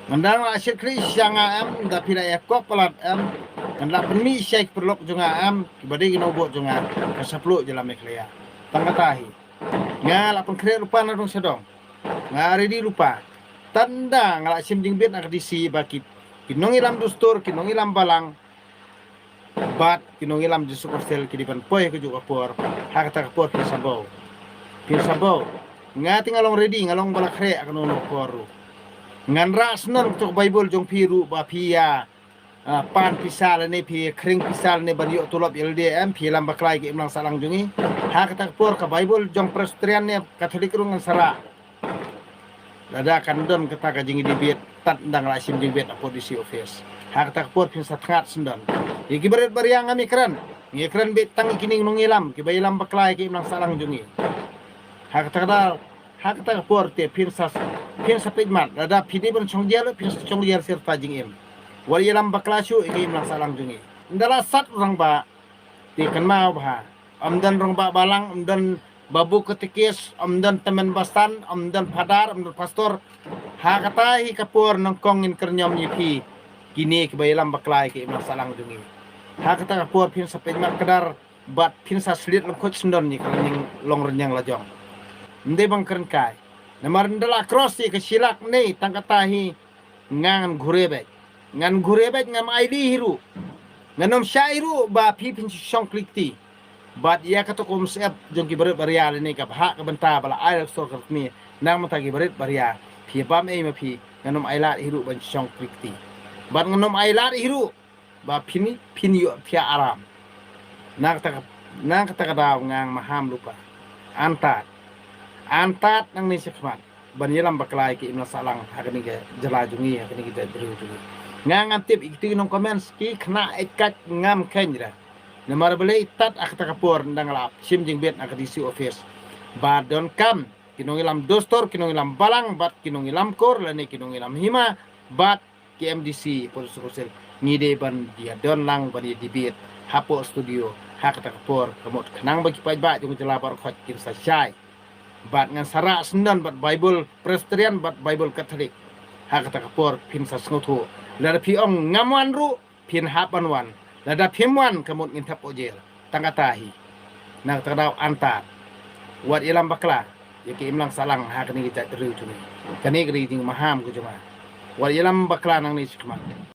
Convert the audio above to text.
Mandang asyik kris yang am da pila ekop pelat am nganda penmi syek perlok junga am kibade ginobot junga kasaplu jela meklea tangatahi ngal apun kre lupa na dong sedong ngari di lupa tanda ngala sim jingbet nak disi bakit kinong ilam dustur kinong ilam balang bat kinong ilam di supersel kidipan poy ke juga por hakata por pisabau ngati ngalong ready ngalong balak kre akan ono poru ngan ras non tok Bible jong piru ba pia pan pisal ne pi kring pisal ne bari tulop LDM pi lam baklai ke imlang salang jungi ha kata por ka Bible jong presbyterian ne katolik rungan sara lada kan don kata ka jingi dibet tat ndang la sim jingbet polisi office ha kata por pin satngat sendon iki berit bariang ami kran ngi kran bet tang kining nungilam ki bailam baklai ke imlang salang jungi ha kata por te pin sapitmat lada pidi ban chong dia serta jingim wal yelam baklasu ikim lang salang jungi ndala sat rang ba ti kan mau ba amdan rang ba balang amdan babu ketikis amdan temen basan amdan padar amdan pastor ha kata hi kapur nongkong in kernyom yipi kini ke bayelam baklai ke imlang salang jungi ha kata kapur pin sapitmat kadar bat pin sa slit lengkot sendon ni kaleng long renyang lajong ndai bang keren kai namar ndala cross ke silak nei tangkatahi ngan ghurebe ngam ID hiru nganom syairu ba pipin song klikti bat ya kato kom sep jongki berit baria ni ka ha ka benta bala air store kami nang matagi berit baria pi bam e ma pi nganom ailat hiru ban song klikti bat nganom ailat hiru ba pini yo pia aram nang kata daw ngang maham lupa antat nang ni sekmat ban yelam baklai ki imna salang hakani ke jelajungi hakani ke jadrujungi ngang tip ikti nong comments ki khna ekat ngam kenjra namar bele tat akta kapor ndang lap sim jingbet akadisi office badon kam kinong ilam dostor kinong ilam balang bat kinong ilam kor lane kinong ilam hima bat KMDC polisi sel ngide ban dia don lang ban dibit hapo studio hakta kapor kamot khnang bagi pajba jung jelabar khot kin sa syai bat ngan sara sendan bat Bible Presbyterian bat Bible Katolik hakata kapor pin sa sngotu lada piong ngamuan ru pin hapan wan lada pimwan kamut ngintap ojel tangatahi nang tadaw antat wat ilam bakla yaki imlang salang hakani kita teru tuni kani gri ding maham ku juma wat ilam bakla nang ni sikma